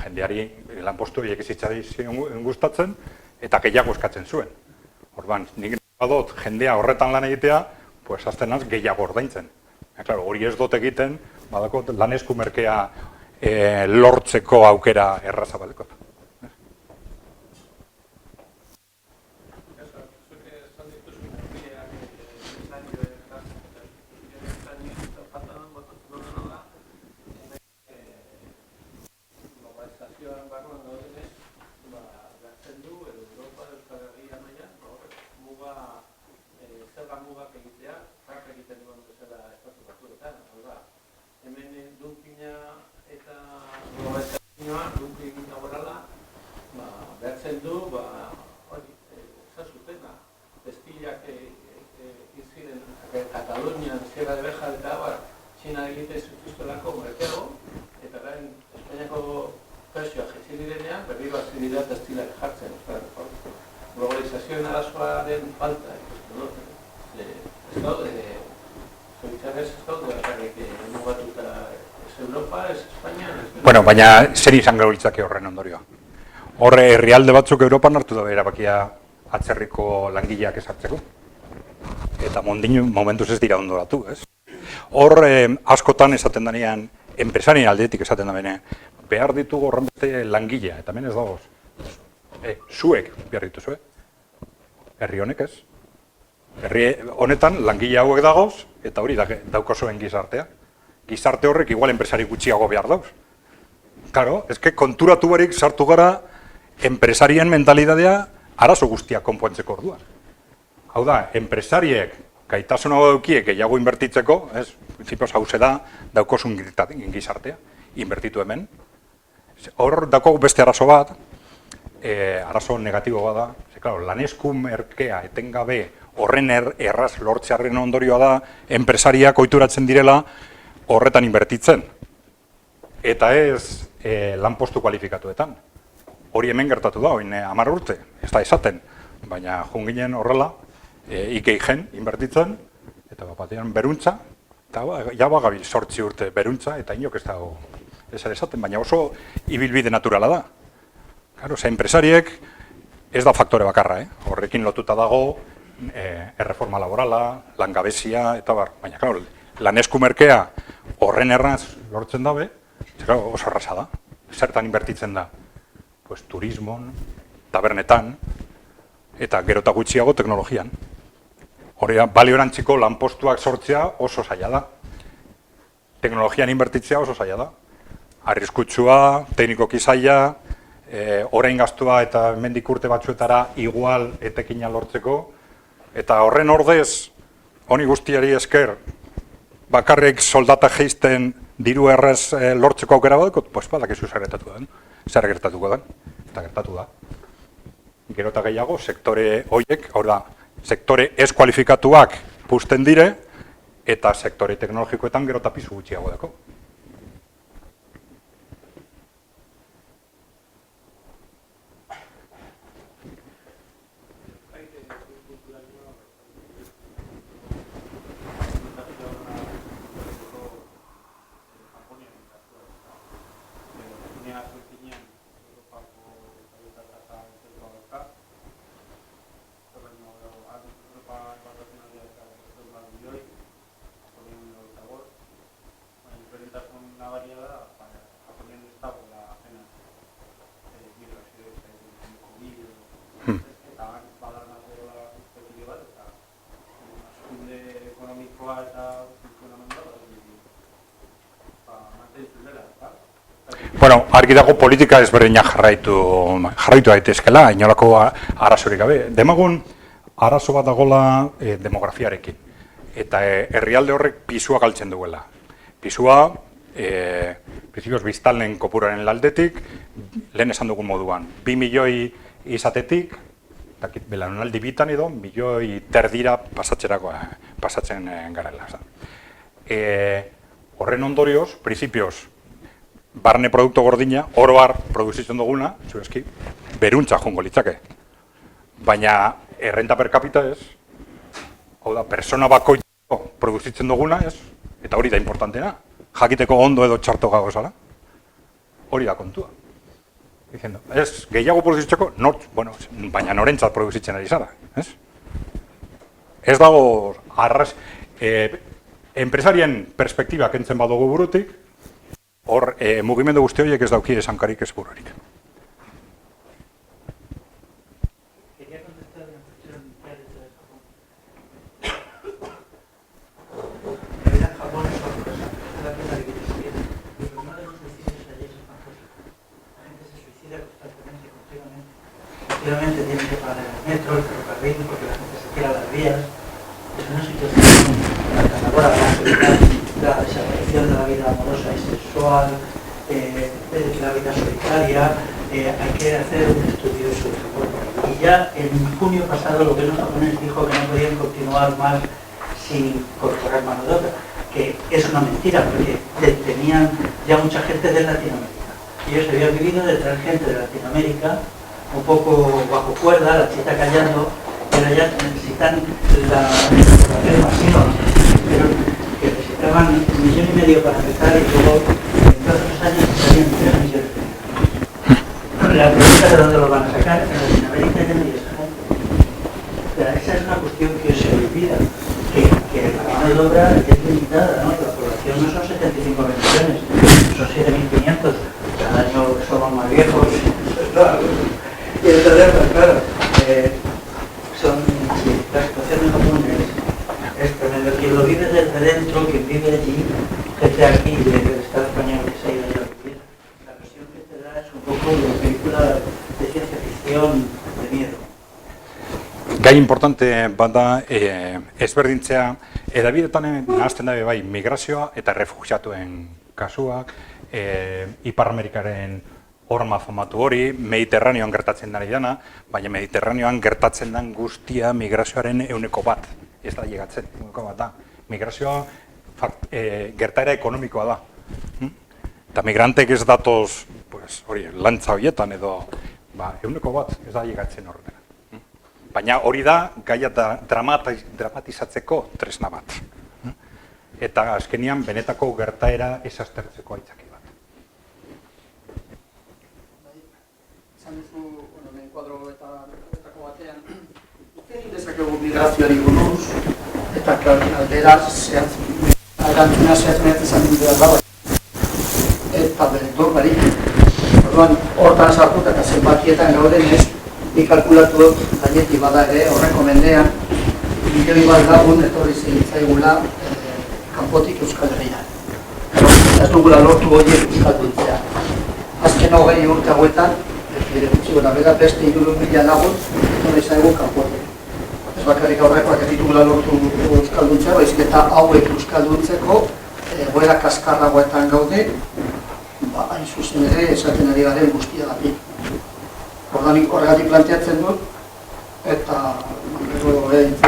jendeari lanpostu horiek zitzaion gustatzen eta gehiago eskatzen zuen. Orduan, nik badot jendea horretan lan egitea, azten naz gehiago ordaintzen. Hori ez dut egiten, badako lan esku merkea lortzeko aukera erraza badeko. Katalunian, Sierra de Beja eta abar, Txina egite zutuztelako merkeago, eta garen Espainiako presioa jetzi direnean, berriro hasi dira testilak jartzen. Globalizazioen arazoaren falta, ez daude, zoritxarrez ez daude, mugatuta ez Europa, ez Espainia... Bueno, baina zer izango litzake horren ondorioa. Horre herrialde batzuk Europan hartu da erabakia atzerriko langileak ezartzeko. Eta momentuz ez dira ondoratu, ez? Hor askotan esaten denean, enpresarien aldetik esaten da bene, behar ditugu horren beste langilea, eta hemen ez dagoz. Zuek behar dituzue. Herri honek ez. Herri honetan langile hauek dagoz, eta hori daukosuen gizartea. Gizarte horrek igual enpresari gutxiago behar dauz. Claro, ez konturatu barik sartu gara enpresarien mentalidadea arazo guztiak konpontzeko orduan. Hau da, enpresariek gaitasuna daukiek gehiago inbertitzeko, prinsipioz hauze da, daukosun gizartea, inbertitu hemen. Hor dauko beste arazo bat, arazo negatibo bat da, lanesku merkea etengabe horren erraz lortzearen ondorioa da, enpresariak ohituratzen direla horretan inbertitzen. Eta ez lanpostu kualifikatuetan. Hori hemen gertatu da, 10 urte, ez da esaten, baina junginen horrela, ikeigen inbertitzen, eta batean beruntza, eta jaba gabil 8 urte beruntza, eta inok ez dago esaten, baina oso ibilbide naturala da. Claro, enpresariek ez da faktore bakarra, horrekin lotuta dago, erreforma laborala, langabezia, eta bar, baina, claro, lanesku merkea horren erraz lortzen dabe, oso erraza da, zertan inbertitzen da, turismon, tabernetan, eta gero eta gutxiago teknologian. Hori da, baliorantziko lanpostuak sortzea oso zaila da. Teknologian inbertitzea oso zaila da. Arriskutsua, teknikoki zaila, orain gastua eta hemendik urte batzuetara igual etekina lortzeko, eta horren ordez, honi guztiari esker, bakarrik soldata geisten diru erraz lortzeko aukera badakot, pues badakizu zer gertatuko den, eta gertatu da. Gero eta gehiago, sektore horiek, hor da, sektore ez kualifikatuak puzten dire, eta sektore teknologikoetan gero eta pisu gutxiago dako. Bueno, argi dago politika ezberdinak jarraitu daitezkela, inolako arazorik gabe. Demagun arazo bat dagola demografiarekin. Eta herrialde horrek pisua galtzen duela. Pisua, principios biztanleen kopuraren aldetik, lehen esan dugun moduan, 2 milioi izatetik, belaunaldi bitan edo, milioi terdira pasatzen garela. Horren ondorioz, principios, barne produktu gordina, oro har produzitzen duguna, zuezki, beruntza jongo litzake. Baina errenta per capita ez, hau da, persona bakoitzeko produzitzen duguna ez, eta hori da importantena, jakiteko ondo edo txarto gagozala, hori da kontua. Diciendo, ez, gehiago produzitzeko, bueno, baina norentzat produzitzen ari zara, ez? Ez dago, enpresarien perspektiba kentzen badugu burutik, hor, mugimendu guzti horiek ez dauki esankarik ez bururik. Quería contestar una cuestión de Japón. La vida en Japón es horrorosa, es la pena de que te sigue. El problema de los suicidios allí es espantoso. La gente se suicida constantemente, continuamente. Continuamente tienen que pagar el metro, el ferrocarril, porque la gente se tira a las vías. Es una situación aterradora, la desaparición de la vida amorosa y sexual, de la vida solitaria. Hay que hacer un estudio sobre Japón. Y ya en junio pasado el gobierno japonés dijo que no podían continuar más sin incorporar mano de obra, que es una mentira, porque tenían ya mucha gente de Latinoamérica. Ellos habían vivido de traer gente de Latinoamérica, un poco bajo cuerda, la chita callando, pero ya necesitan la incorporación masiva, pero que necesitaban 1,5 millones para empezar y luego en todos los años estarían 3 millones. La pregunta de dónde lo van a sacar, en Latinoamérica ya no hay esa gente. Pero esa es una cuestión que se olvida, que la mano de obra es limitada, ¿no? La población no son 75 millones, son 7.500, cada año somos más viejos, y entonces, pues claro, la situación en Japón es tremenda. Quien lo vive desde dentro, quien vive allí, gente aquí del Estado español que se ha ido allá a vivir, la versión que te da es un poco de película de ciencia ficción de miedo. Gai importante bada ezberdintzea, edabidetan nahazten dabe bai migrazioa eta refugiatuen kasuak, Ipar Amerikaren horma famatu hori, Mediterraneoan gertatzen dara dana, baina Mediterraneoan gertatzen den guztia migrazioaren 1%. Ez da llegatzen, 1% da. Migrazioa gertaera ekonomikoa da. Eta migrantek ez datoz, hori, lantza horietan edo, 1% ez da llegatzen horretara. Baina hori da, gaia dramatizatzeko tresna bat. Eta azkenian, benetako gertaera ez aztertzeko aitzaki bat. Esan duzu, hemen kuadro eta batean, egin dezakegu migrazioari buruz, eta aldera erantzuna zehatzenean izan dut behar dago. Eta beretor barik. Orduan, hortan sartuta eta zenbakietan gauden ez, kalkulatu dut, gainetik bada ere, horreko mendean, 1 milioi bat lagun etorri zaigula kanpotik Euskal Herrian. Ez dugula lortu horiek euskalduntzea. Azken 20 urte hauetan, bere gutxi gora bera beste 3.000 lagun nola izango kanpotik. Ez bakarrik aurrekoak ez ditugula lortu euskalduntzea, baizik eta hauek euskalduntzeko egoera kaskarragoetan gaude, hain zuzen ere esaten ari garen guztiagatik. Horregatik planteatzen dut, eta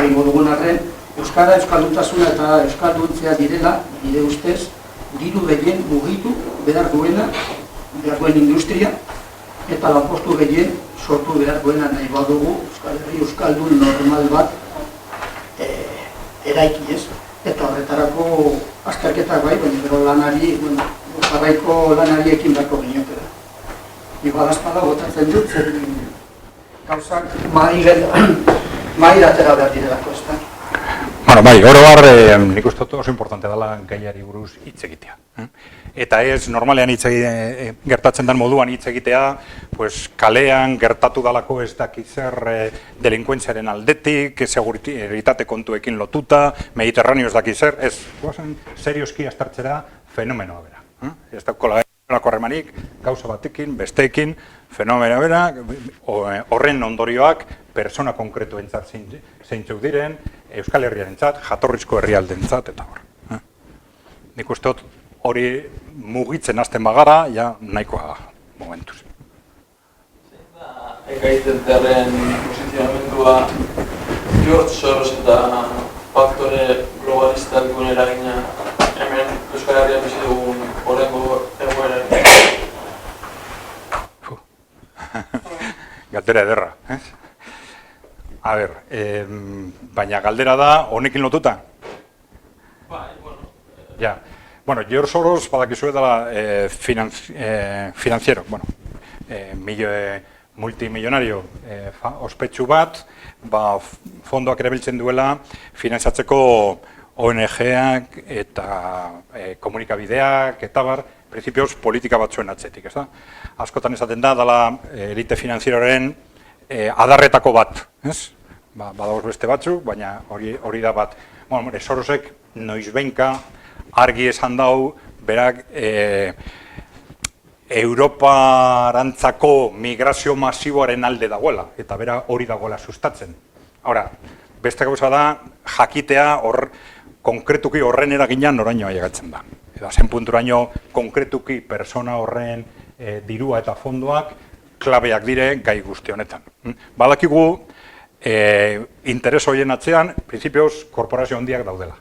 egingo dugun arren, euskara, euskalduntasuna eta euskalduntzea direla, nire ustez, diru gehien mugitu behar duen industria, eta lanpostu gehien sortu behar duena nahi badugu Euskal Herri euskaldun normal bat eraiki ez. Eta horretarako azterketak bai, baina gero lanari, jarraiko lanari ekin beharko geniotera. Igualazpada botatzen dut, zer gauzak mairatera behar direlako ez da. Bueno, bai, oro har, nik uste oso importante dela gaiari buruz hitz egitea. Eta ez, normalean gertatzen den moduan hitz egitea, pues, kalean gertatu dalako ez dakiz zer delinkuentziaren aldetik, seguritate kontuekin lotuta, Mediterraneo ez dakiz zer, ez, guazen serioski aztertzera fenomenoa bera. Ez dakola harremanik, gauza batekin, besteekin, fenomenoa bera, horren ondorioak, persona konkretuentzat zeintzuk diren, Euskal Herriarentzat, jatorrizko herrialdentzat, eta hor. Nik uste dut hori mugitzen hasten bagara, ja nahikoa da, momentuz. Zein da ekaitzenterren posizionamendua George Soros eta faktore globalistakun eragina hemen Euskal Herrian bizi dugun horrengo egoera? Galdera ederra, ez? A ber, baina galdera da, honekin lotuta? Bai, bueno. Ja. Bueno, George Soros badakizue dela financiero, bueno, multimillonario ospetsu bat, fondoak erabiltzen duela finantzatzeko ONG-ak eta komunikabideak eta bar, prinsipioz politika batzuen atzetik, ez da? Askotan esaten da, dela elite finanzieroren adarretako bat, ez? Badagoz beste batzuk, baina hori da bat. Bueno, Sorosek noizbehinka argi esan dau, berak Europarantzako migrazio masiboaren alde dagoela, eta bera hori dagoela sustatzen. Hora, beste gauza da, jakitea konkretuki horren eraginan noraino ailegatzen da. Eta zen punturaino konkretuki persona horren dirua eta fondoak klabeak dire gai guzti honetan. Badakigu interes horien atzean, prinsipioz, korporazio handiak daudela.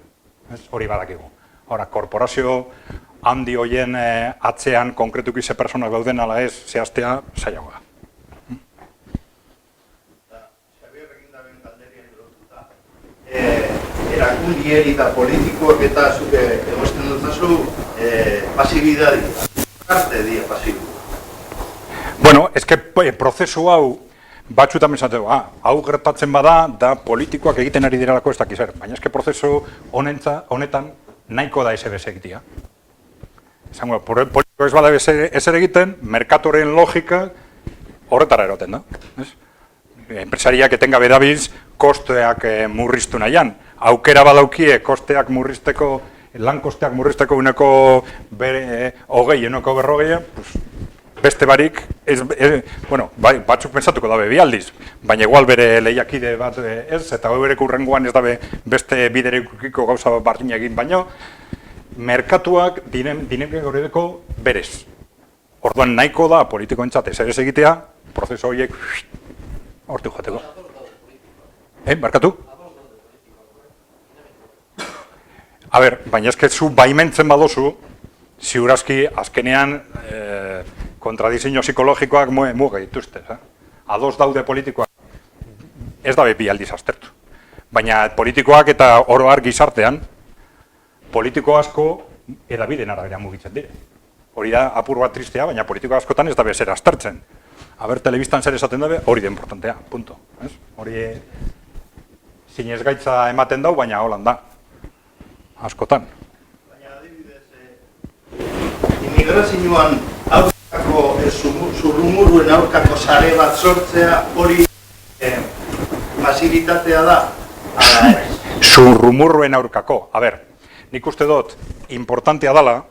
Hori badakigu. Hora, korporazio handi horien atzean konkretuki ze personak dauden ala ez zehaztea zailagoa. Xabier egindaben galderien lotuta, erakundieri eta politikoak eta zuke egosten dutazu pasibidadi, arte dia pasibu. Bueno, ez que prozesu hau batzutan esateko, hau gertatzen bada, da politikoak egiten ari direlako ez dakiz zer, baina ez que prozesu honetan nahiko da SBS egitea. Esango, politiko ez bada ezer egiten, merkatoren logika horretara eroten da. Enpresariak etengabe dabiz, kosteak murriztu nahian. Aukera badaukie kosteak murrizteko, lan kosteak murrizteko uneko 20, uneko 40, beste barik, bueno, batzuk pensatuko dabe bi aldiz, baina igual bere lehiakide bat ez, eta bere urrengoan ez dabe beste biderekiko gauza bardina egin, baino, merkatuak dinamika horretako berez. Orduan nahiko da politikoentzat ezer ez egitea, prozesu horiek hortik joateko. Barkatu? A ber, baina ez que zu baimentzen badozu, ziurazki azkenean kontradizio psikologikoak muga dituzte. Ados daude politikoak, ez dabe bi aldiz aztertu. Baina politikoak eta oro har gizartean, politiko asko edabideen arabera mugitzen dire. Hori da apur bat tristea, baina politiko askotan ez dabe zer aztertzen. Aber, telebistan zer esaten dabe, hori da importantea, punto. Hori zinezgaitza ematen dau, baina holan da. Askotan. Baina adibidez, immigrazioan aurkako, zurrumurruen aurkako sare bat sortzea hori fasilitatea da? Zurrumurruen aurkako. A ber, nik uste dut, importantea dela,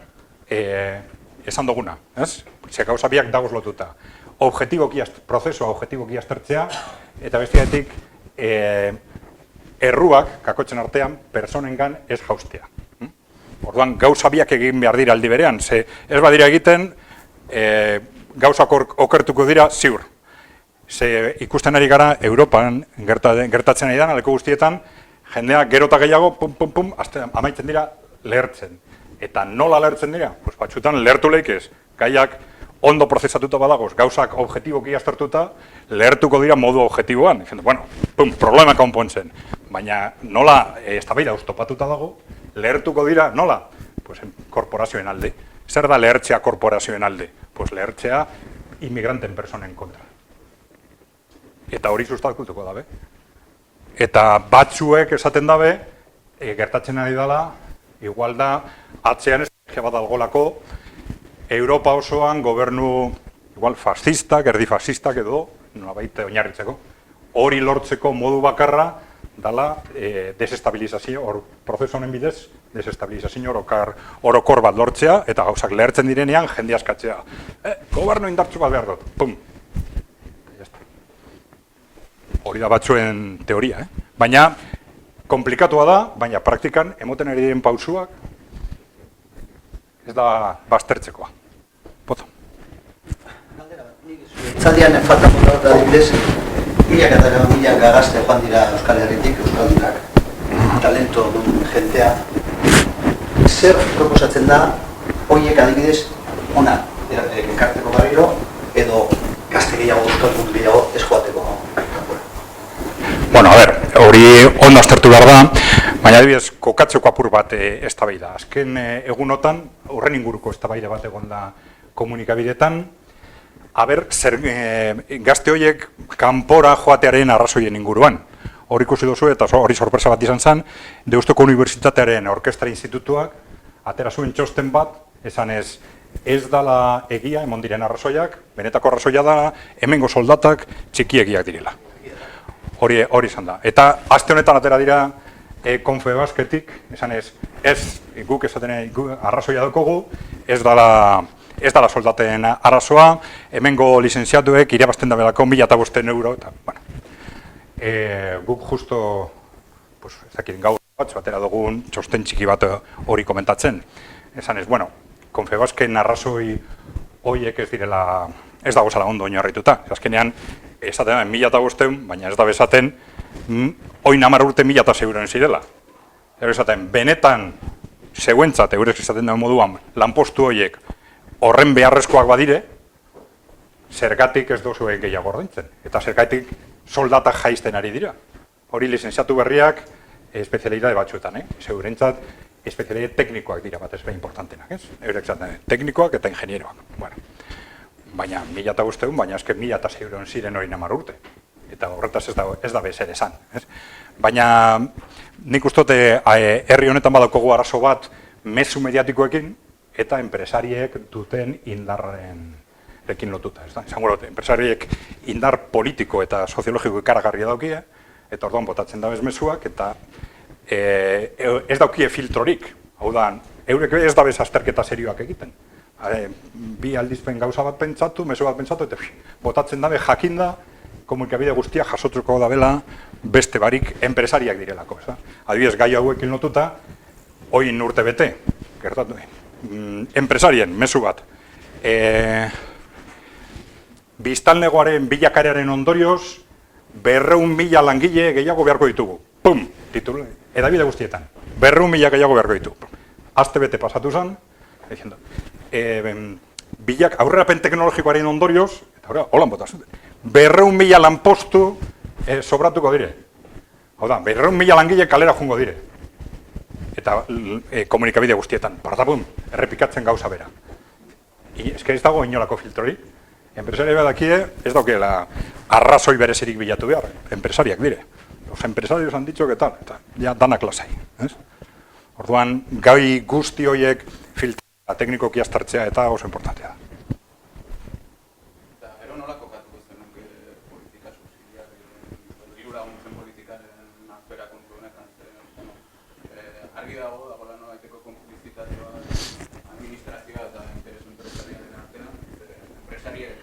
esan duguna, ez? Ze gauza biak dagoz lotuta. prozesua objetiboki aztertzea, eta bestetik erruak, kakotzen artean, personengan ez jaustea. Orduan, gauza biak egin behar dira aldi berean, ze ez badira egiten, gauzak okertuko dira ziur. Ze ikusten ari gara, Europan, gertatzen ari da, leku guztietan, jendea gerota gehiago, amaitzen dira lehertzen. Eta nola lehertzen dira? Pues batzutan lehertu leikez, gaiak ondo prozesatuta badagoz, gauzak objetiboki aztertuta, lehertuko dira modu objetiboan. Bueno, problema konpontzen. Baina nola eztabaida oztopatuta dago, lehertuko dira nola? Pues korporazioen alde. Zer da lehertzea korporazioen alde? Pues lehertzea inmigranten personen kontra. Eta hori sustatuko dabe. Eta batzuek esaten dabe, gertatzen ari dela, igual da, atzean estrategia bat algolako, Europa osoan gobernu igual fascistak, erdi fascistak edo, nolabait oinarritzeko. Hori lortzeko modu bakarra dala desestabilizazio, prozesu honen bidez, desestabilizazio orokor bat lortzea, eta gauzak lehertzen direnean jende askatzea. Gobernu indartsu bat behar dut, pum. Hori da batzuen teoria, Baina, komplikatua da, baina praktikan, emoten ari diren pausuak, ez da baztertzekoa. Poto. Itzaldian faltako da adibidez, milak gazte joan dira Euskal Herritik, Euskaldunak, talento duen jentea. Zer proposatzen da, horiek adibidez, ona, ekarteko barriro, edo gazte gehiago, Euskaldun gehiago, ez joateko. Bueno, a ver, hori ondo aztertu behar da, baina adibidez, kokatzeko apur bat eztabaida. Azken egunotan, horren inguruko eztabaida bat egon da komunikabideetan, zer gazte horiek kanpora joatearen arrazoien inguruan. Hori ikusi duzu eta hori sorpresa bat izan zen, Deustuko Unibertsitatearen Orkestra Institutuak atera zuen txosten bat, esan ez dala egia, emon diren arrazoiak, benetako arrazoia da, hemengo soldatak txikiegiak direla. Hori izan da. Eta aste honetan atera dira Confebasketik, esan ez guk esaten arrazoia dukogu, ez dala soldaten arrazoa, hemengo lizenziatuek irabazten da belako 1.500 euro, eta, bueno, guk justo, ez dakit gaur batzu atera dugun txosten txiki bat hori komentatzen. Esan ez, bueno, Confebasken arrazoi horiek ez direla, ez dago zala ondo oinarrituta. Azkenean, esaten da, 1.500, baina ez da bezaten, oin 10 urte 1.000 euren zirela. Esaten, benetan, zeuentzat, eurek esaten da moduan, lanpostu horiek horren beharrezkoak badire, zergatik ez duzuen gehiago ordaintzen. Eta zergatik soldatak jaisten ari dira. Hori lizenziatu berriak, espezialidade batzuetan, zeurentzat, espezialidade teknikoak dira bat ez behin importantenak, ez? Eurek esaten, teknikoak eta ingenieroak. Bueno. Baina 1.500, baina azken 1.000 euron ziren hori 10 urte. Eta horretaz ez da bezer esan. Baina nik ustote herri honetan badaukogu arazo bat mezu mediatikoekin eta enpresariek duten indarrekin lotuta. Izango dute, enpresariek indar politiko eta soziologiko ikaragarria daukie, eta orduan botatzen da mezuak, eta ez daukie filtrorik. Hau da, eurek ez da bez azterketa serioak egiten. Bi aldizpen gauza bat pentsatu, mezu bat pentsatu, eta botatzen dabe jakinda, komunikabide guztia jasotzuko dabela beste barik enpresariak direlako. Adibidez, gai hauekin lotuta, oin urte bete, gertatu, enpresarien, mezu bat. Biztanlegoaren bilakarearen ondorioz, 200.000 langile gehiago beharko ditugu. Pum! Titulu, edabide guztietan. 200.000 gehiago beharko ditugu. Aste bete pasatu zen, aurrerapen teknologikoaren ondorioz, eta holan botazute, 200.000 lanpostu sobratuko dire. Hau da, 200.000 langile kalera jungo dire. Eta komunikabide guztietan, partapun, errepikatzen gauza bera. Ez dago inolako filtrori. Enpresariak badakie, ez daukela arrazoi berezirik bilatu behar. Enpresariak dire. Los empresarios han dicho que tal, eta ja danak lasai. Orduan, gai guzti horiek filtra teknikoki aztertzea eta oso importantea da. Eta, ero nola kokatuko zenuke politika subsidiar, diru laguntzen politikaren afera kontu honetan, argi dago nola aiteko konpulizitazioa administrazioa eta interesu enpresariaren artean, enpresariek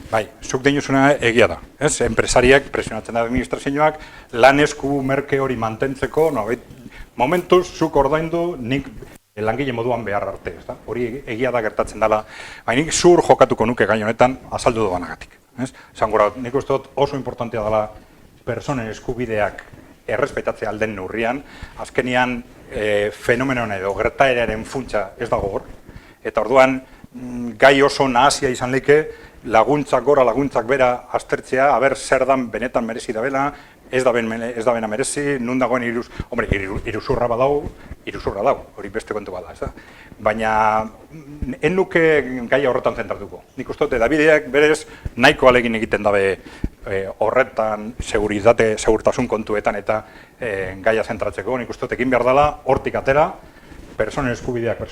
Bai, zuk deinuzuna egia da, ez? Enpresariak, presionatzen da administrazioak, lan esku merke hori mantentzeko, momentuz, zuk ordaindu, nik langile moduan behar arte, ez da? Hori egia da gertatzen dela, baina nik zur jokatuko nuke gai honetan azaldu doanagatik, ez? Zangura, nik uste dut oso importantea dela personen eskubideak errespetatzea alden neurrian, azkenian fenomenoen edo gertaeraren funtsa ez dago hor, eta orduan gai oso nahasia izan leke, laguntzak gora, laguntzak bera aztertzea, aber zer dan benetan merezi dabela, ez da bena merezi, nun dagoen iruzurra badau, hori beste kontu bada, ez da? Baina, en nuke gai horretan zentratuko. Nik uste dut, Davideak berez nahiko alegin egiten dabe horretan segurtasun kontuetan eta gaia zentratzeko. Nik uste dut, egin behar dela, hortik atera, pertsonen eskubideak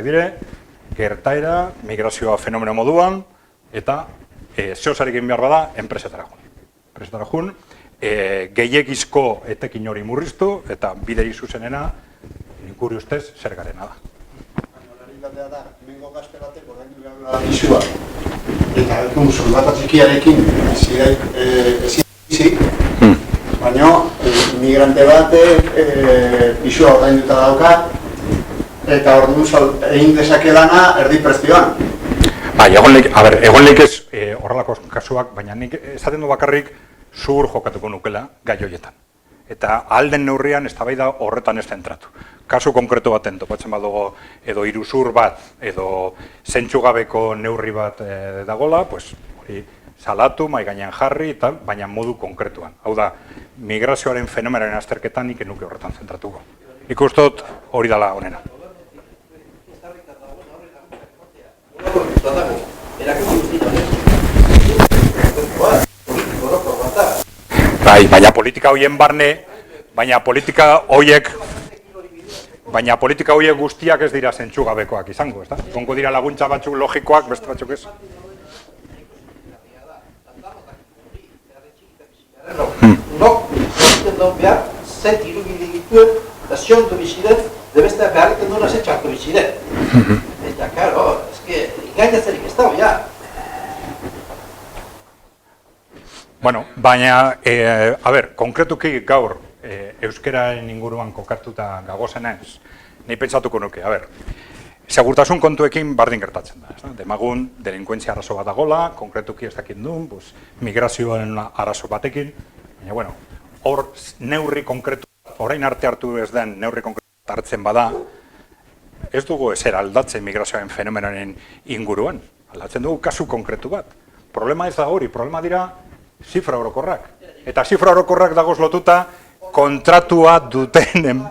dire, gertaera, migrazioa fenomeno moduan, eta zehozarik egin behar bada, enpresetara jun. Gehiegizko etekin hori murriztu, eta bidei zuzenena, guri ustez, zer garena da. Realitatea da, hemengo gazte batek ordaindu behar pisua, eta dukun soldata txikiarekin ezin baina migrante batek pisua ordainduta dauka, eta orduan egin dezake dana erdi prezioan. Bai, egon lekez horrelako kasuak, baina nik esaten du bakarrik zuhur jokatuko nukela gai horietan. Eta alden neurrian eztabaida horretan ez zentratu. Kasu konkretu baten topatzen badugu edo iruzur bat edo zentzugabeko neurri bat dagola, hori salatu, mai gainean jarri, baina modu konkretuan. Hau da, migrazioaren fenomenoaren azterketan nik enuke horretan zentratuko. Nik uste dut hori dela honena. Bai, baina politika hoien barne, baina politika hoiek guztiak ez dira zentzugabekoak izango, ez da? Gongo dira laguntza batzuk logikoak, beste batzuk ez? No, behar, zet irubide dituen, da ziontu biziren, debeste beharreten duna zetxartu biziren. Eta, karo, engainatzerik ez dago, ja. Bueno, baina, konkretuki gaur euskeraren inguruan kokatuta gagozenez, nahi pentsatuko nuke, segurtasun kontuekin bardin gertatzen da, demagun delinkuentzia arazo bat dagola, konkretuki ez dakit duen, migrazioaren arazo batekin, baina, hor neurri konkretu, orain arte hartu ez den neurri konkretu hartzen bada, ez dugu ezer aldatzen migrazioaren fenomenoaren inguruan, aldatzen dugu kasu konkretu bat. Problema ez da hori, problema dira zifra orokorrak. Eta zifra orokorrak dagoz lotuta kontratua duten...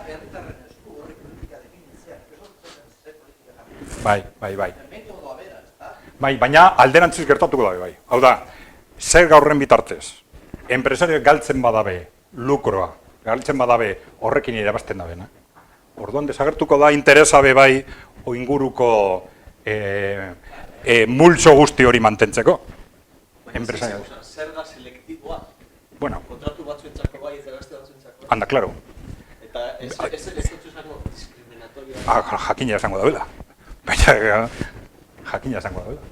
Bai. Baina alderantziz gertatuko dabe, bai. Hau da, zer gaurren bitartez, enpresarioak galtzen badabe, lukroa, galtzen badabe horrekin irabazten dabena. Orduan desagertuko da interesa be bai inguruko multzo guzti hori mantentzeko. Zerga selektiboa? Bueno. Kontratu batzuentzako bai eta beste batzuentzako? Anda, klaro. Eta ez dut izango diskriminatoria? Jakina esango da bela. Baina, jakina esango da bela.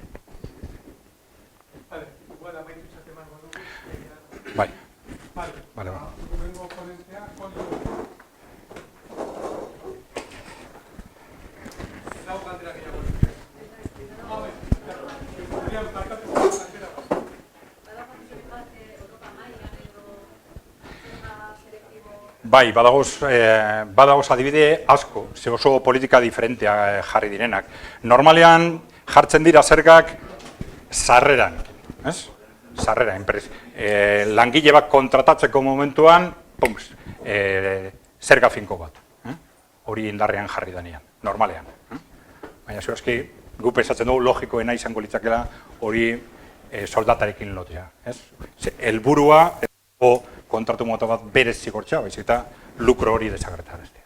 Bai. Vale. Bai, badagoz adibide asko, ze oso politika diferentea jarri direnak. Normalean jartzen dira zergak sarreran, ez? Sarrera, langile bat kontratatzeko momentuan, zerga finko bat. Hori indarrean jarri denean, normalean. Baina zurazki, gu pensatzen dugu logikoena izango litzakela hori soldatarekin lotea. Helburua kontratu mota bat berez zigortza, baizik eta lukro hori desagertaraztea.